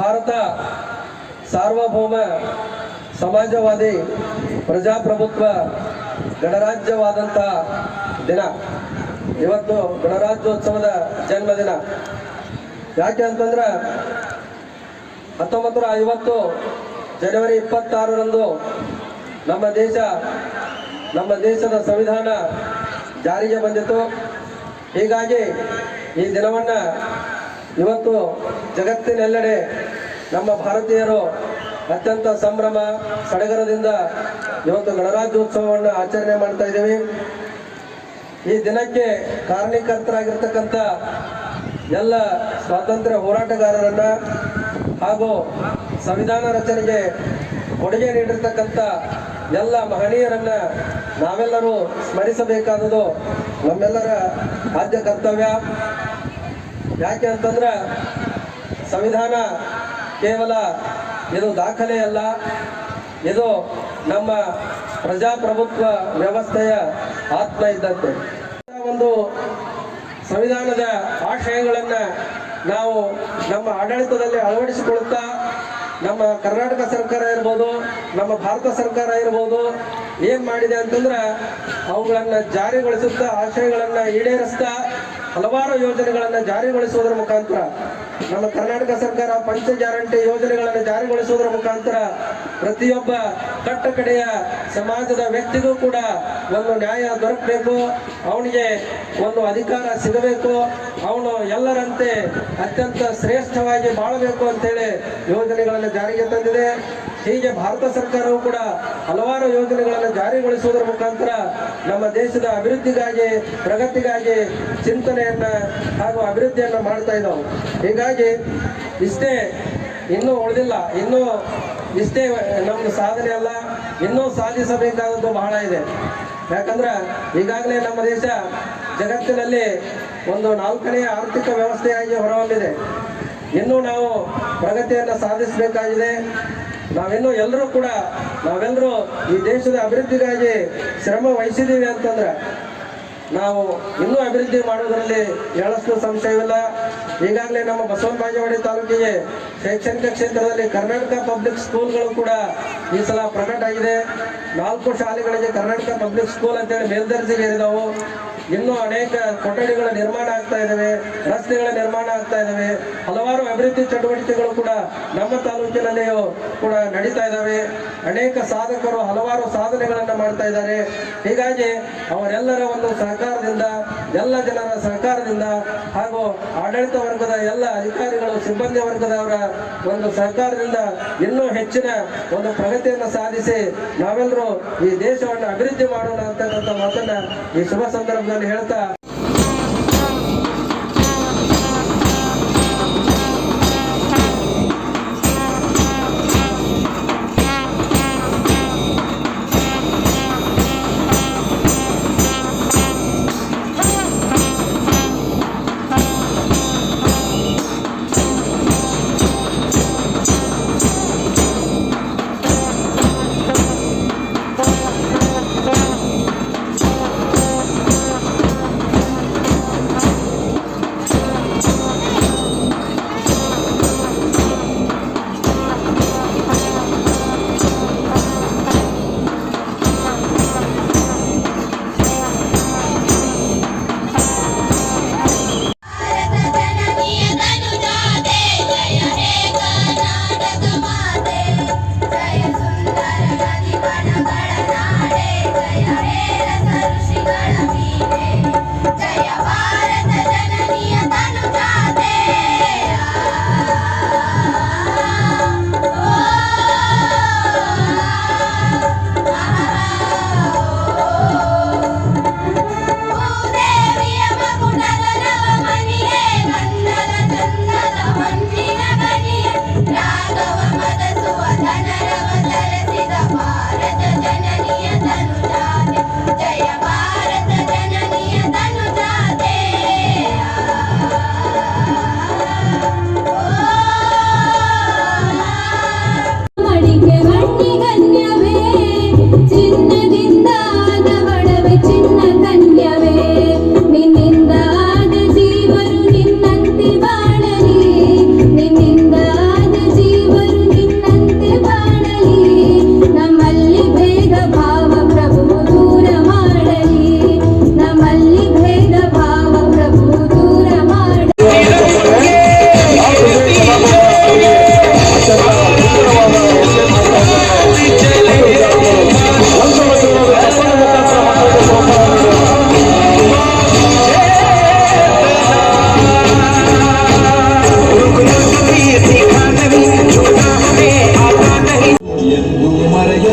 ಭಾರತ ಸಾರ್ವಭೌಮ ಸಮಾಜವಾದಿ ಪ್ರಜಾಪ್ರಭುತ್ವ ಗಣರಾಜ್ಯವಾದಂಥ ದಿನ ಇವತ್ತು ಗಣರಾಜ್ಯೋತ್ಸವದ ಜನ್ಮದಿನ. ಯಾಕೆ ಅಂತಂದ್ರೆ 1950 ಜನವರಿ 26ರಂದು ನಮ್ಮ ದೇಶದ ಸಂವಿಧಾನ ಜಾರಿಗೆ ಬಂದಿತು. ಹೀಗಾಗಿ ಈ ದಿನವನ್ನು ಇವತ್ತು ಜಗತ್ತಿನೆಲ್ಲೆಡೆ ನಮ್ಮ ಭಾರತೀಯರು ಅತ್ಯಂತ ಸಂಭ್ರಮ ಸಡಗರದಿಂದ ಇವತ್ತು ಗಣರಾಜ್ಯೋತ್ಸವವನ್ನು ಆಚರಣೆ ಮಾಡ್ತಾ ಇದ್ದೀವಿ. ಈ ದಿನಕ್ಕೆ ಕಾರಣೀಕರ್ತರಾಗಿರ್ತಕ್ಕಂಥ ಎಲ್ಲ ಸ್ವಾತಂತ್ರ್ಯ ಹೋರಾಟಗಾರರನ್ನ ಹಾಗೂ ಸಂವಿಧಾನ ರಚನೆಗೆ ಕೊಡುಗೆ ನೀಡಿರ್ತಕ್ಕಂಥ ಎಲ್ಲ ಮಹನೀಯರನ್ನ ನಾವೆಲ್ಲರೂ ಸ್ಮರಿಸಬೇಕಾದುದು ನಮ್ಮೆಲ್ಲರ ಆದ್ಯ ಕರ್ತವ್ಯ. ಯಾಕೆ ಅಂತಂದ್ರೆ ಸಂವಿಧಾನ ಕೇವಲ ಇದು ದಾಖಲೆ ಅಲ್ಲ, ಇದು ನಮ್ಮ ಪ್ರಜಾಪ್ರಭುತ್ವ ವ್ಯವಸ್ಥೆಯ ಆತ್ಮ ಇದ್ದಂತೆ. ಒಂದು ಸಂವಿಧಾನದ ಆಶಯಗಳನ್ನು ನಾವು ನಮ್ಮ ಆಡಳಿತದಲ್ಲಿ ಅಳವಡಿಸಿಕೊಳ್ಳುತ್ತಾ ನಮ್ಮ ಕರ್ನಾಟಕ ಸರ್ಕಾರ ಇರ್ಬೋದು, ನಮ್ಮ ಭಾರತ ಸರ್ಕಾರ ಇರ್ಬೋದು, ಏನು ಮಾಡಿದೆ ಅಂತಂದ್ರೆ ಅವುಗಳನ್ನು ಜಾರಿಗೊಳಿಸುತ್ತಾ ಆಶಯಗಳನ್ನು ಈಡೇರಿಸ್ತಾ ಹಲವಾರು ಯೋಜನೆಗಳನ್ನು ಜಾರಿಗೊಳಿಸುವುದರ ಮುಖಾಂತರ ನಮ್ಮ ಕರ್ನಾಟಕ ಸರ್ಕಾರ ಪಂಚ ಗ್ಯಾರಂಟಿ ಯೋಜನೆಗಳನ್ನು ಜಾರಿಗೊಳಿಸುವುದರ ಮುಖಾಂತರ ಪ್ರತಿಯೊಬ್ಬ ಕಟ್ಟಕಡೆಯ ಸಮಾಜದ ವ್ಯಕ್ತಿಗೂ ಕೂಡ ಒಂದು ನ್ಯಾಯ ದೊರಕಬೇಕು, ಅವನಿಗೆ ಒಂದು ಅಧಿಕಾರ ಸಿಗಬೇಕು, ಅವನು ಎಲ್ಲರಂತೆ ಅತ್ಯಂತ ಶ್ರೇಷ್ಠವಾಗಿ ಬಾಳಬೇಕು ಅಂತೇಳಿ ಯೋಜನೆಗಳನ್ನು ಜಾರಿಗೆ ತಂದಿದೆ. ಹೀಗೆ ಭಾರತ ಸರ್ಕಾರವು ಕೂಡ ಹಲವಾರು ಯೋಜನೆಗಳನ್ನು ಜಾರಿಗೊಳಿಸುವುದರ ಮುಖಾಂತರ ನಮ್ಮ ದೇಶದ ಅಭಿವೃದ್ಧಿಗಾಗಿ ಪ್ರಗತಿಗಾಗಿ ಚಿಂತನೆಯನ್ನ ಹಾಗೂ ಅಭಿವೃದ್ಧಿಯನ್ನು ಮಾಡ್ತಾ ಇದ್ದಾವೆ. ಹೀಗಾಗಿ ಇಷ್ಟೇ ಇನ್ನೂ ಉಳಿದಿಲ್ಲ, ಇನ್ನೂ ಇಷ್ಟೇ ನಮ್ದು ಸಾಧನೆ ಅಲ್ಲ, ಇನ್ನೂ ಸಾಧಿಸಬೇಕಾದದ್ದು ಬಹಳ ಇದೆ. ಯಾಕಂದ್ರೆ ಈಗಾಗಲೇ ನಮ್ಮ ದೇಶ ಜಗತ್ತಿನಲ್ಲಿ ಒಂದು 4ನೇ ಆರ್ಥಿಕ ವ್ಯವಸ್ಥೆಯಾಗಿ ಹೊರಹೊಮ್ಮಿದೆ. ಇನ್ನೂ ನಾವು ಪ್ರಗತಿಯನ್ನು ಸಾಧಿಸಬೇಕಾಗಿದೆ. ನಾವೆಲ್ಲರೂ ಈ ದೇಶದ ಅಭಿವೃದ್ಧಿಗಾಗಿ ಶ್ರಮ ವಹಿಸಿದ್ದೀವಿ ಅಂತಂದ್ರೆ ನಾವು ಇನ್ನೂ ಅಭಿವೃದ್ಧಿ ಮಾಡುವುದರಲ್ಲಿ ಎಳಷ್ಟು ಸಂಶಯವಿಲ್ಲ. ಈಗಾಗಲೇ ನಮ್ಮ ಬಸವನ ಬಾಗೇವಾಡಿ ತಾಲೂಕಿಗೆ ಶೈಕ್ಷಣಿಕ ಕ್ಷೇತ್ರದಲ್ಲಿ ಕರ್ನಾಟಕ ಪಬ್ಲಿಕ್ ಸ್ಕೂಲ್ಗಳು ಕೂಡ ಈ ಸಲ ಪ್ರಕಟ ಆಗಿದೆ. 4 ಶಾಲೆಗಳಿಗೆ ಕರ್ನಾಟಕ ಪಬ್ಲಿಕ್ ಸ್ಕೂಲ್ ಅಂತೇಳಿ ಮೇಲ್ದರ್ಜೆಗೆ ಏರಿದವು. ಇನ್ನೂ ಅನೇಕ ಕೊಠಡಿಗಳ ನಿರ್ಮಾಣ ಆಗ್ತಾ ಇದ್ದಾವೆ, ರಸ್ತೆಗಳ ನಿರ್ಮಾಣ ಆಗ್ತಾ ಇದ್ದಾವೆ, ಹಲವಾರು ಅಭಿವೃದ್ಧಿ ಚಟುವಟಿಕೆಗಳು ಕೂಡ ನಮ್ಮ ತಾಲೂಕಿನಲ್ಲಿಯೂ ಕೂಡ ನಡೀತಾ ಇದ್ದಾವೆ. ಅನೇಕ ಸಾಧಕರು ಹಲವಾರು ಸಾಧನೆಗಳನ್ನು ಮಾಡ್ತಾ ಇದ್ದಾರೆ. ಹೀಗಾಗಿ ಅವರೆಲ್ಲರ ಒಂದು ಸಹಕಾರದಿಂದ, ಎಲ್ಲ ಜನರ ಸಹಕಾರದಿಂದ ಹಾಗೂ ಆಡಳಿತ ವರ್ಗದ ಎಲ್ಲ ಅಧಿಕಾರಿಗಳು ಸಿಬ್ಬಂದಿ ವರ್ಗದವರ ಒಂದು ಸಹಕಾರದಿಂದ ಇನ್ನೂ ಹೆಚ್ಚಿನ ಒಂದು ಪ್ರಗತಿಯನ್ನು ಸಾಧಿಸಿ ನಾವೆಲ್ಲರೂ ಈ ದೇಶವನ್ನು ಅಭಿವೃದ್ಧಿ ಮಾಡೋಣ ಅಂತಕ್ಕಂಥ ಮಾತನ್ನ ಈ ಶುಭ ಸಂದರ್ಭದಲ್ಲಿ ಹೇಳ್ತಾ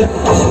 ಧನ್ಯವಾದಗಳು.